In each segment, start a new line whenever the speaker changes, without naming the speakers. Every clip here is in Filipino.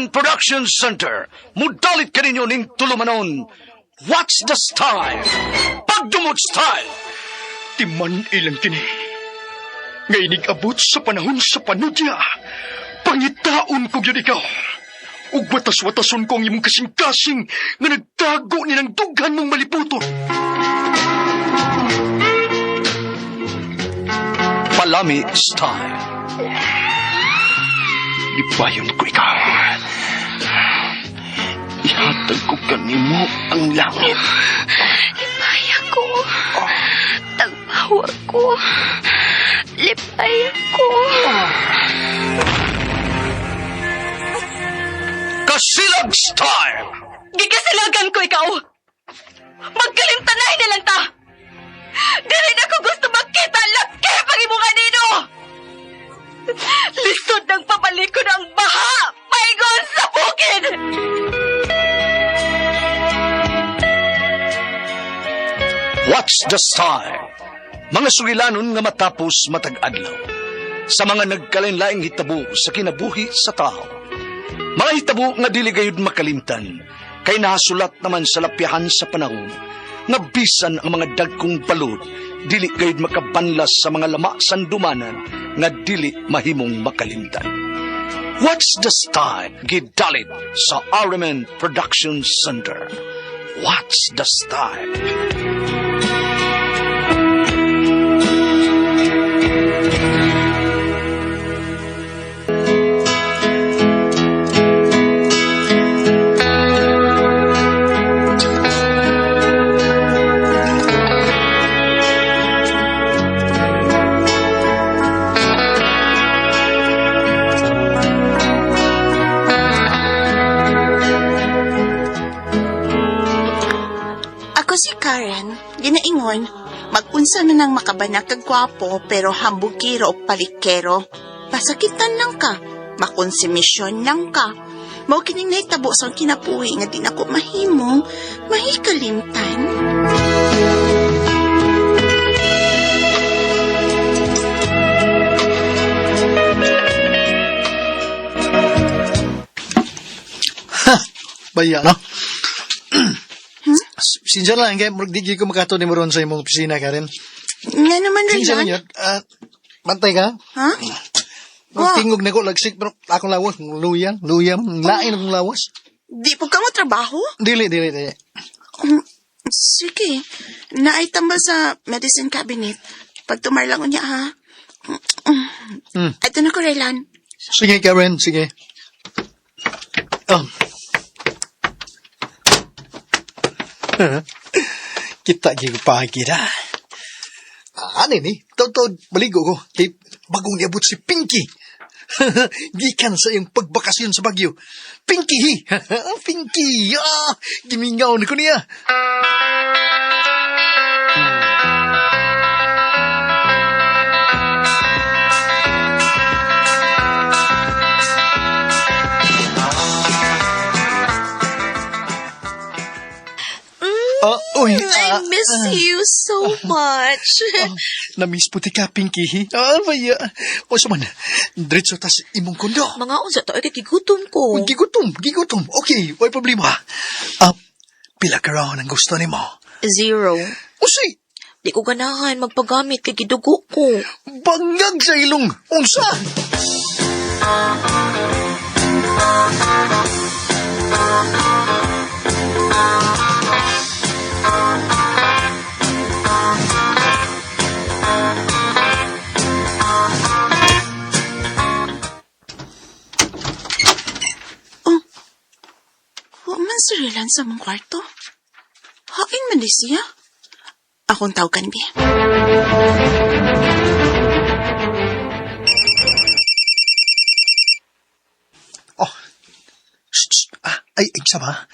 RMN Production Center. Mudalit ka ninyo ning tulumanon. What's the style? Pagdumot style!
Timan ilang kini. Ngay abot sa panahon sa panudya. Pangitaon ko yun ikaw. Ug watas-watason ko ang imong kasing-kasing nga nagtago ni ng dughan mong maliputon.
Palami style.
Ibayon ko ikaw. Ihatag ko kanimo ang langit.
Lipaya ko. Tagbawa ko. Lipaya ko.
Kasilag style.
Gigasilagan ko ikaw. Magkalimtanay na lang ta. Dili na ko gusto makita laki pag-imunga nino. Lisod ng papalikod ang baha. Paigon sa bukid.
What's the style? Mga sugilanon nga matapos matag-adlaw. Sa mga nagkalain-laing hitabo sa kinabuhi sa tao. Mga hitabo nga dili gayud makalimtan, kay nahasulat naman sa lapyahan sa panahon, nga bisan ang mga dagkong balod, dili gayud makabanlas sa mga lama sandumanan, nga dili mahimong makalimtan. What's the style? Gidalit sa RMN Production Center. What's the style?
Ako si Karen, ginaingon, mag-unsa na nang makabanak kag gwapo pero hambugiro o palikero. Pasakitan lang ka, makonsumisyon lang ka. Mao kining nahitabo sa kinapuhi nga di na ko mahimong mahikalimtan.
Baya, no? Sinja lang, kaya di ko makato ni Moron sa imong opisina, Karen.
Nga naman rin
Sinja lang
yan.
yun. Bantay ka?
Ha?
Tingog na ko, lagsik, pero akong lawas, luyang, lain akong lawas.
Di po ka mo trabaho?
Dili.
Sige, naitambal sa medicine cabinet. Pag tumarlang niya, ha? Ito na ko, Raylan.
Sige, Karen, sige. Kita gigo pagkira. Ano ni? Taw-taw, baligo ko. Kay bagong niabot si Pinky. Gikan sa iyong pagbakasyon sa Bagyo. Pinky! Pinky! Gimingaw na ko niya.
I miss you so much.
Na-miss puti ka, Pinky. Baya. O saman, diretso tas imong kondo.
Mga unsa to ay gigutom ko.
Gigutom. Okay, may problema. Pila ka raw ang gusto ni mo?
0.
Usi,
Di ko ganahan magpagamit kay gidugo ko.
bangag sa ilong. Unsa?
Surilan sa mong kwarto. Haking man di siya. Akong tawagan, Bi.
Ay, Igsaba.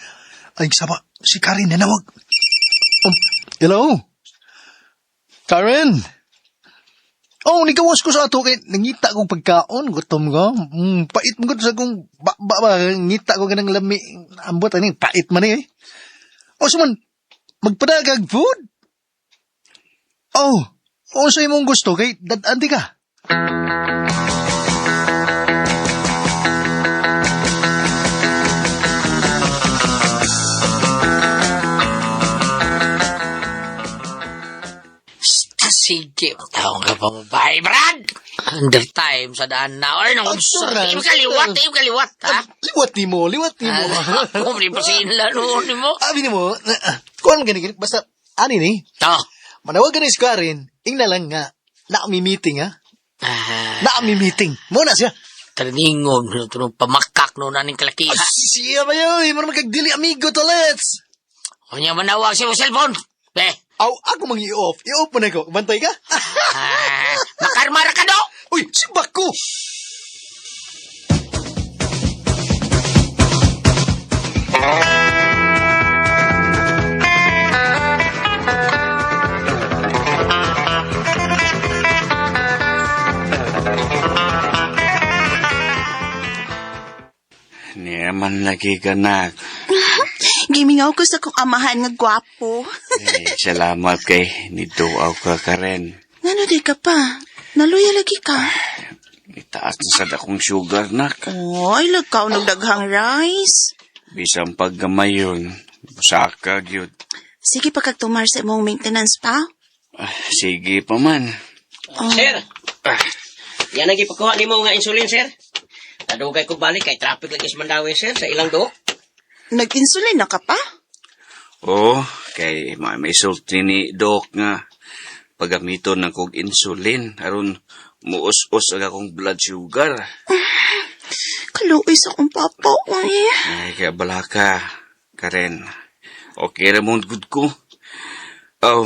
Si Karen nanawag. Hello? Karen? Nigawas ko sa ato kay nangita kong pagkaon, gutom ko. Pait mo sa kong ngita ko ganang lami. Ambot, pait man eh. Suman, magpadagag food? Sa imong gusto kay dadandi ka.
Sige, taong ka pa babae, Brad! Under time sa daan na. Ay, nang unsa.
Brad.
Ikaw kaliwat, ha?
Liwat ni mo.
Kung di pa sila noon mo.
Abi ni mo, kuhan gani, basta, ani ni,
To.
manawag ka ni si Karen, ingna lang nga, meeting ha? Meeting. Muna siya.
Talingon, tunong pamakak noon naning kalakiha.
Siya ba yun? Marang magkagdili amigo to, let's.
Kanya manawag siya mo cellphone.
Aw, ako mang i-off. I-off mo na ko. Bantay ka?
Makarmara ka do!
Uy, si Bako!
Niyaman lagi ka na.
Gimingaw ko sa kong amahan nga gwapo.
Salamat kay niduaw ka Karen.
Ngano di ka pa? Naluya lagi ka.
Itaas na sa dakong sugar na ka.
Oy, lagkaw nagdaghang rice.
Bisang paggamayon, busaka gyud.
Sige pa kagtumar sa imong maintenance pa.
Sige pa man.
Sir, yan ang ipagkuha ni mo nga insulin, sir. Nadugay ko balik kay traffic lagi sa Mandawi, sir, sa ilang do.
Nag-insulin na ka pa?
Oo, kay may sulti ni Doc nga pagamiton ng kog insulin aron muus-us ang akong blood sugar.
Kaluoy sa akong papa. Uy.
Ay, kaya bala ka, Karen. Okay ra mong good ko. Oh,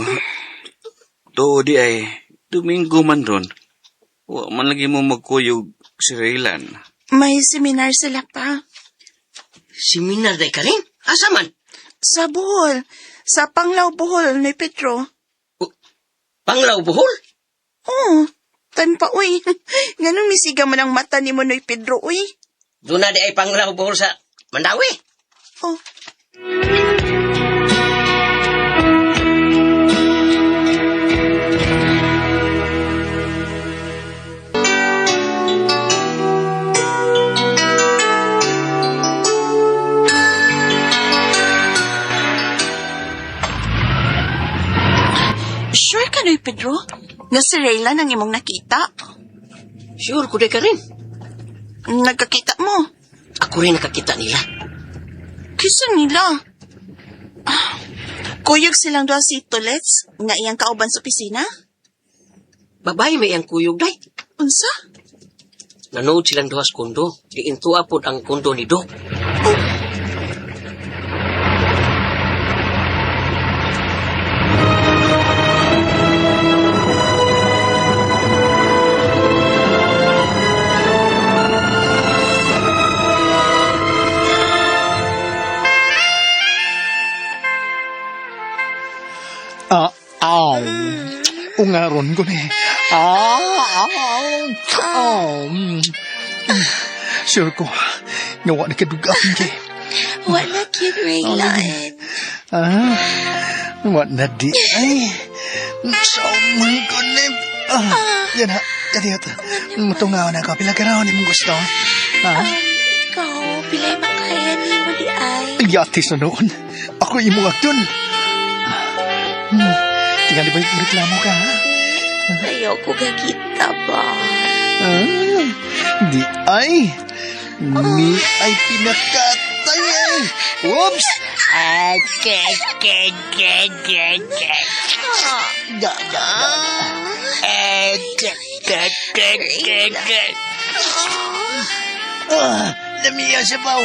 to di ay Domingo man ron. Wa man lagi mo magkuyog si Raylan.
May seminar sila pa.
Seminar day ka rin? Asa man?
Sa Bohol. Sa Panglao Bohol, ni Petro.
Panglaw Bohol?
Oh, tan pa, uy. Ganun misiga mo ng mata ni mo, Noy Pedro, uy.
Doon na di ay Panglaw Bohol sa Mandawi.
Oh. Sure ka, Noy Pedro? Nga si Raylan ang imong nakita.
Sure ko day ka rin.
Nagkakita mo.
Ako rin nakakita nila.
Kisa nila. Kuyog silang doon si Tulets, nga iyang kauban sa opisina.
Babae may ang kuyog day.
Unsa?
Nanood silang duha sa kondo. Giintuwa po ang kondo ni Doc.
Ungaron ko ni. Sure ko. Nawa na kaduga ang kay.
Wala kid Raylan.
What na di ay. So man ko ni. Yan ha. Yan yata. Matungaw na ka. Pila ka raw ni mong gusto.
Ikaw, pilay makaya ni mo di ay.
Yatis na noon. Ako imuwag dun. Tingnan di ba yung reklamo ka, ha?
Ayoko gagita ba?
Di ay. Ni ay pinakatay ay. Oops! Lamiya siya pa.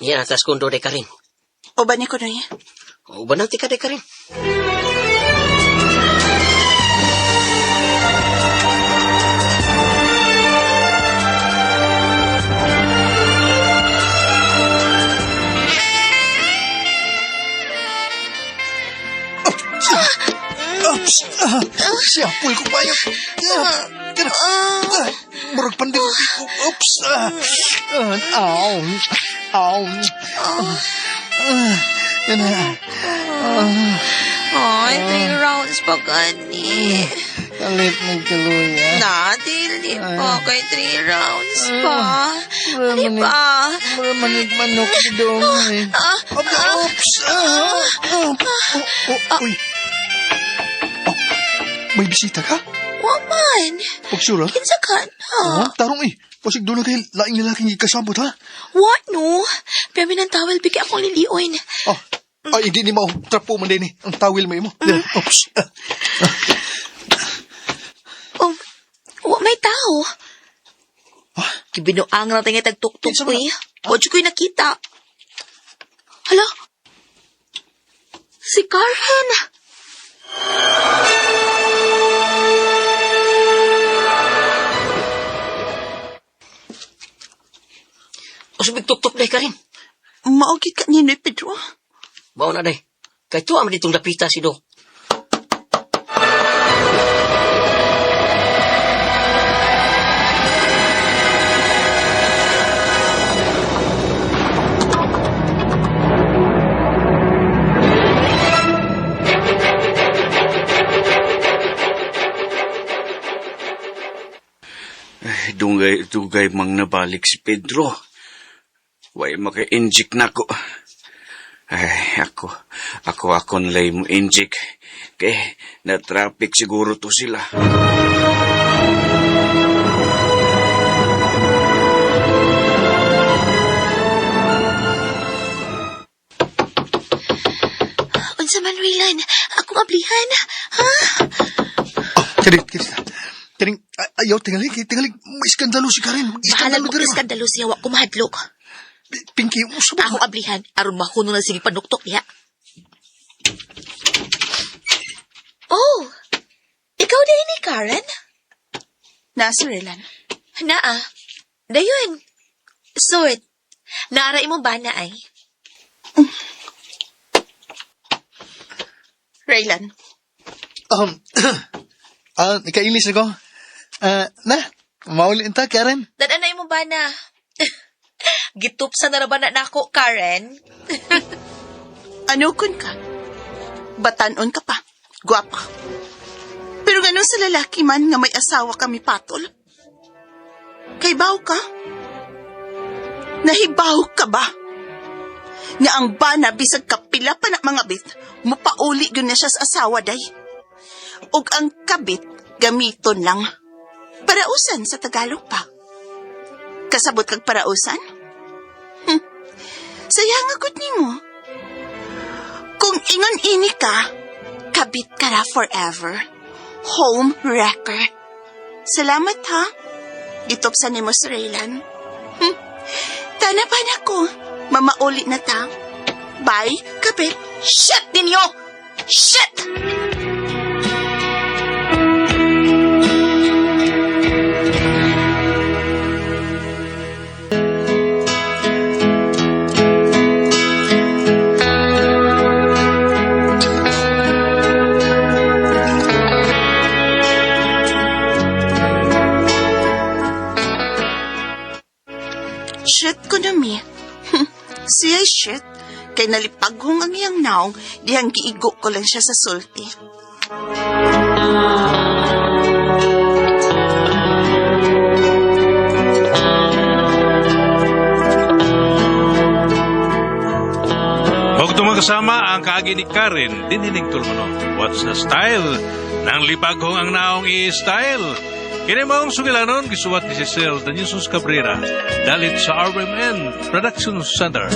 Yan atas kondo day ka rin.
O ba ni ko na yan?
O ba nang tika day ka rin?
Siya, pul ko pa yun. Murag pandil. Oops. Ow. Ow. Yan na.
Ay, 3 rounds pa gani.
Kalit nagkaluya.
Dili pa kay 3 rounds pa. Di ba?
Manig-manok si Dong. Oops. Uy. May bisita ka?
Waman.
Pagsura?
Kinsa ka na?
Tarong pasig doon na kayo laing lalaking ikasabot ha?
What no? Pero ng towel bigay akong lilion.
Ay, hindi ni mao. Trapo man din ang tawil mo mo. Oops.
Wa may tao. Kibinuang na tayo tagtuktok ko eh. Wadyo ko'y nakita. Hala? Si Karen.
O subig tuktok day ka rin.
Maugit ka ninoy, Pedro.
Bawa na day. Kay tuwa man ditong lapita si Do.
Dugay mang nabalik si Pedro. Way maka-inject na ko. Ay, ako nalay mo inject. Kaya na-traffic siguro to sila.
Unsa man, Raylan? Akong ablihan. Ha?
Kiring, ayaw, tingali, may iskandalo si Karen.
Bahala mo iskandalo siya, wak kumahadlok.
Pinky, usap mo.
Akong ablihan, aron mahunong na sige panuktok niya. Oh, ikaw din ni Karen?
Nasa Relan.
Naa, dayon. Sort, naara imong bana ay.
Raylan.
Nakailis ako. Maulin ta, Karen.
Dadan na imong bana. Gitupsa na raban na nako, Karen.
Ano kun ka? Batanon ka pa. Gwapa. Pero ganun sa lalaki man nga may asawa kami patol. Kaybaw ka? Nahibaw ka ba? Nga ang bana bisag kapila pa na mga bit, mupauli yun na siya sa asawa day. Ug ang kabit, gamiton lang. Parausan sa Tagalog pa. Kasabot kag parausan? Sayang agad nimo. Kung ingon ini ka, kabit ka na forever. Home wrecker. Salamat ha. Gitopsan nimo si Raylan. Tanapan ako. Mamauli na ta. Bye, kabit. Shit ninyo! Shit! Shit ko na mi. Siya shit. Kay nalipaghong ang iyang naong, dihang giigo ko lang siya sa sulti.
Huwag tumagasama ang kaagi ni Karen, dininig tulmono. What's the style? Nang lipaghong ang naong i-style. Kinimong sugilanon, gisuwat ni Cecil Danielson Cabrera. Dalit sa RMN Production Center.